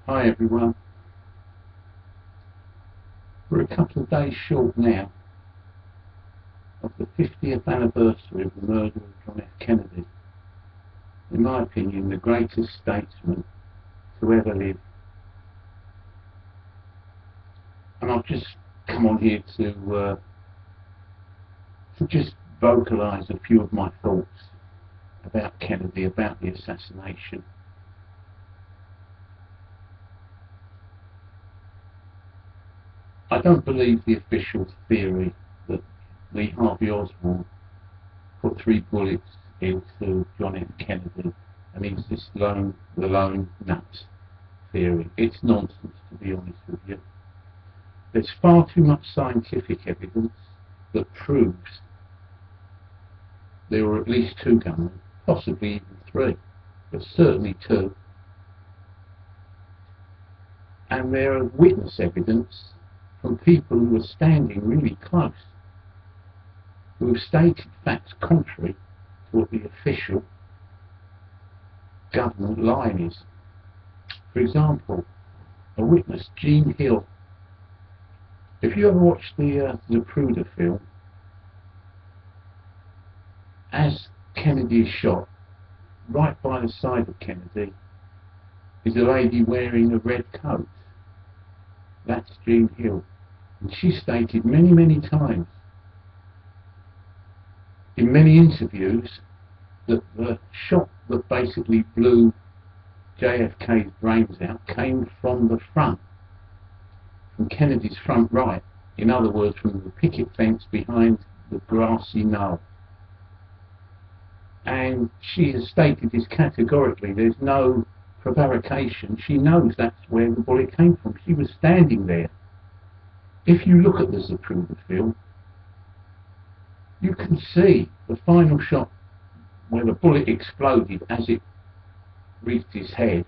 Hi everyone. We're a couple of days short now of the 50th anniversary of the murder of John F. Kennedy. In my opinion, the greatest statesman to ever live. And I've just come on here to just vocalise a few of my thoughts about Kennedy, about the assassination. I don't believe the official theory that Lee Harvey Oswald put 3 bullets into John F. Kennedy and he's just the lone nut theory. It's nonsense, to be honest with you. There's far too much scientific evidence that proves there were at least 2 gunmen, possibly even 3, but certainly 2. And there are witness evidence from people who were standing really close, who have stated facts contrary to what the official government line is. For example, a witness, Gene Hill. If you ever watched the Zapruder film, as Kennedy is shot, right by the side of Kennedy is a lady wearing a red coat. That's Gene Hill. And she stated many, many times in many interviews that the shot that basically blew JFK's brains out came from the front, from Kennedy's front right. In other words, from the picket fence behind the grassy knoll. And she has stated this categorically. There's no prevarication. She knows that's where the bullet came from. She was standing there. If you look at the Zapruder film, you can see the final shot where the bullet exploded as it reached his head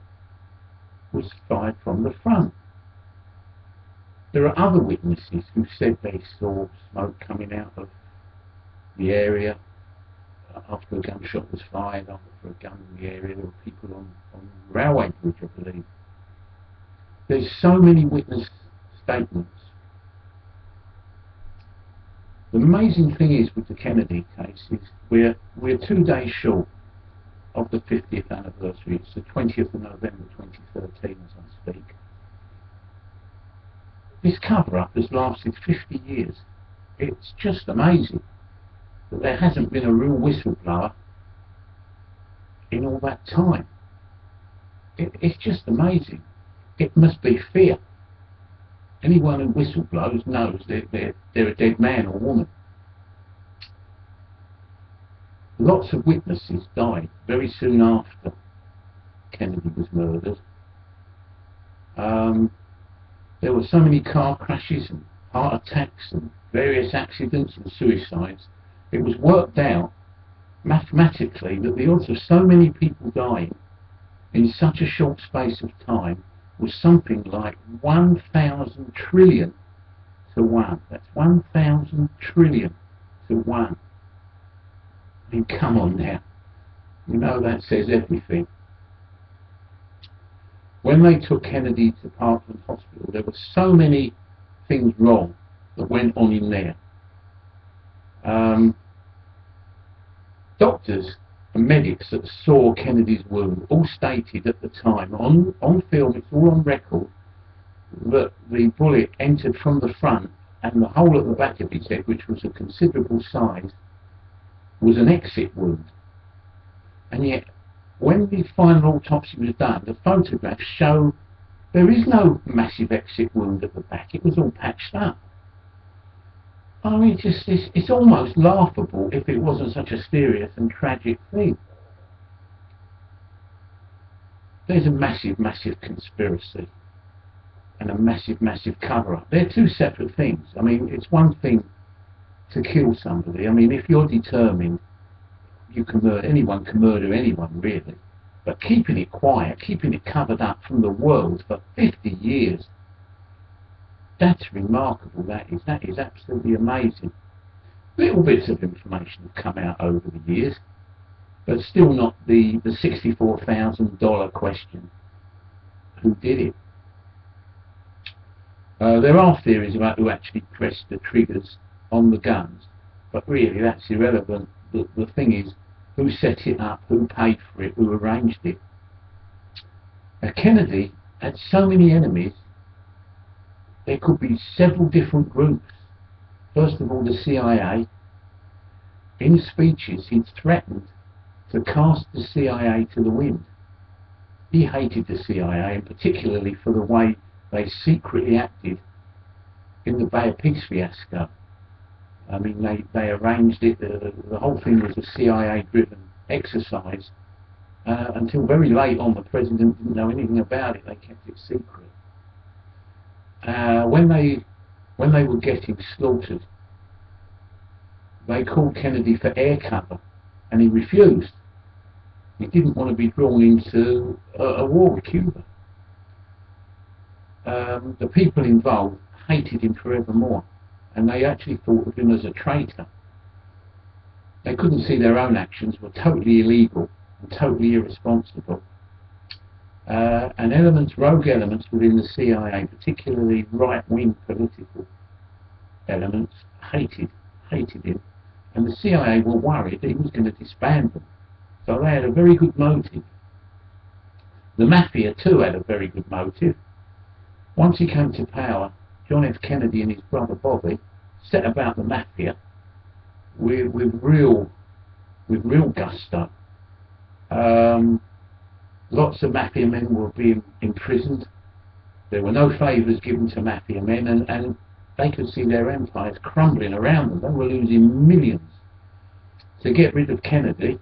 was fired from the front. There are other witnesses who said they saw smoke coming out of the area after a gunshot was fired, after a gun in the area. There were people on the railway bridge, I believe. There's so many witness statements. The amazing thing is with the Kennedy case is we're 2 days short of the 50th anniversary. It's the 20th of November 2013 as I speak. This cover-up has lasted 50 years. It's just amazing that there hasn't been a real whistleblower in all that time. It's just amazing. It must be fear. Anyone who whistleblows knows they're a dead man or woman. Lots of witnesses died very soon after Kennedy was murdered. There were so many car crashes and heart attacks and various accidents and suicides. It was worked out mathematically that the odds of so many people dying in such a short space of time was something like 1,000 trillion to 1. That's 1,000 trillion to 1. I mean, come on now. You know that says everything. When they took Kennedy to Parkland Hospital, there were so many things wrong that went on in there. Doctors and medics that saw Kennedy's wound all stated at the time, on film, it's all on record, that the bullet entered from the front and the hole at the back of his head, which was a considerable size, was an exit wound. And yet, when the final autopsy was done, the photographs show there is no massive exit wound at the back. It was all patched up. I mean, it's almost laughable if it wasn't such a serious and tragic thing. There's a massive, massive conspiracy and a massive, massive cover-up. They're 2 separate things. I mean, it's one thing to kill somebody. I mean, if you're determined, you can murder anyone, can murder anyone, really. But keeping it quiet, keeping it covered up from the world for 50 years, that's remarkable. That is absolutely amazing. Little bits of information have come out over the years, but still not the $64,000 question. Who did it? There are theories about who actually pressed the triggers on the guns, but really that's irrelevant. The thing is, who set it up, who paid for it, who arranged it. Kennedy had so many enemies, there could be several different groups. First of all, the CIA. In speeches, he'd threatened to cast the CIA to the wind. He hated the CIA, and particularly for the way they secretly acted in the Bay of Pigs fiasco. I mean, they arranged it, the whole thing was a CIA-driven exercise. Until very late on, the president didn't know anything about it, they kept it secret. When they were getting slaughtered, they called Kennedy for air cover, and he refused. He didn't want to be drawn into a war with Cuba. The people involved hated him forevermore, and they actually thought of him as a traitor. They couldn't see their own actions were totally illegal and totally irresponsible. And rogue elements within the CIA, particularly right-wing political elements, hated him, and the CIA were worried that he was going to disband them. So they had a very good motive. The Mafia too had a very good motive. Once he came to power, John F. Kennedy and his brother Bobby set about the Mafia with real gusto. Lots of Mafia men were being imprisoned. There were no favours given to Mafia men, and they could see their empires crumbling around them. They were losing millions. To get rid of Kennedy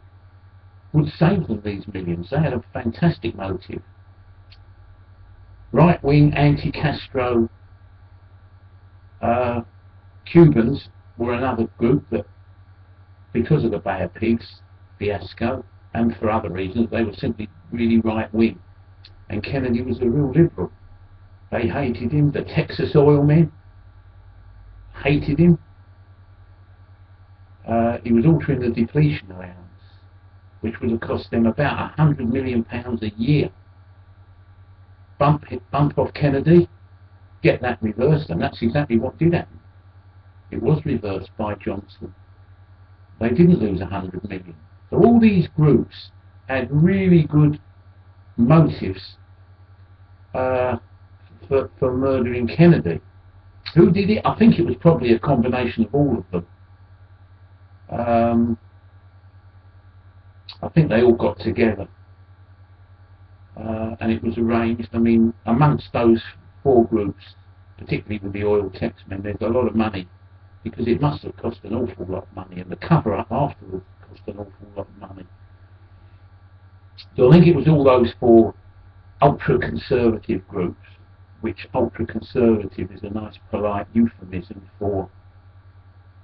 would save them these millions. They had a fantastic motive. Right-wing anti-Castro Cubans were another group that, because of the Bay of Pigs fiasco, and for other reasons, they were simply really right-wing. And Kennedy was a real liberal. They hated him. The Texas oil men hated him. He was altering the depletion allowance, which would have cost them about £100 million a year. Bump off Kennedy, get that reversed, and that's exactly what did happen. It was reversed by Johnson. They didn't lose 100 million. So all these groups had really good motives for murdering Kennedy. Who did it? I think it was probably a combination of all of them. I think they all got together, and it was arranged. I mean, amongst those four groups, particularly with the oil tax men, there's a lot of money, because it must have cost an awful lot of money, and the cover-up afterwards cost an awful lot of money. So I think it was all those four ultra-conservative groups, which ultra-conservative is a nice polite euphemism for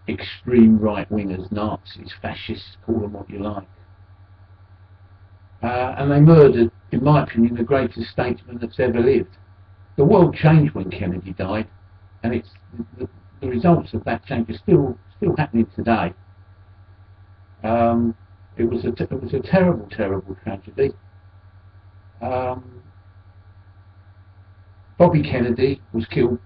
extreme right-wingers, Nazis, fascists, call them what you like. And they murdered, in my opinion, the greatest statesman that's ever lived. The world changed when Kennedy died, and it's the results of that change are still happening today. It was a terrible, terrible tragedy. Bobby Kennedy was killed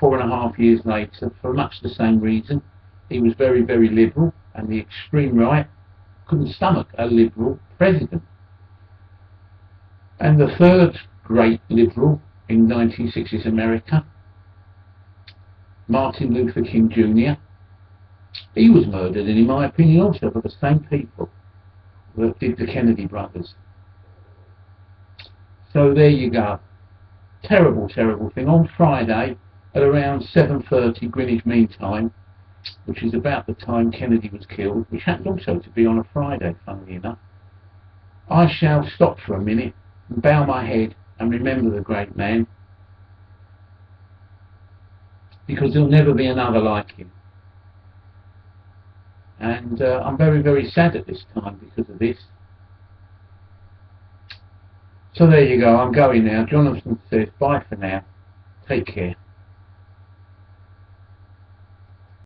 4.5 years later for much the same reason. He was very, very liberal, and the extreme right couldn't stomach a liberal president. And the third great liberal in 1960s America, Martin Luther King Jr., he was murdered, and in my opinion also by the same people that did the Kennedy brothers. So there you go. Terrible, terrible thing. On Friday at around 7:30 Greenwich Mean Time, which is about the time Kennedy was killed, which happened also to be on a Friday, funnily enough, I shall stop for a minute and bow my head and remember the great man, because there'll never be another like him. And I'm very, very sad at this time because of this. So there you go, I'm going now. Jonathan says bye for now. Take care.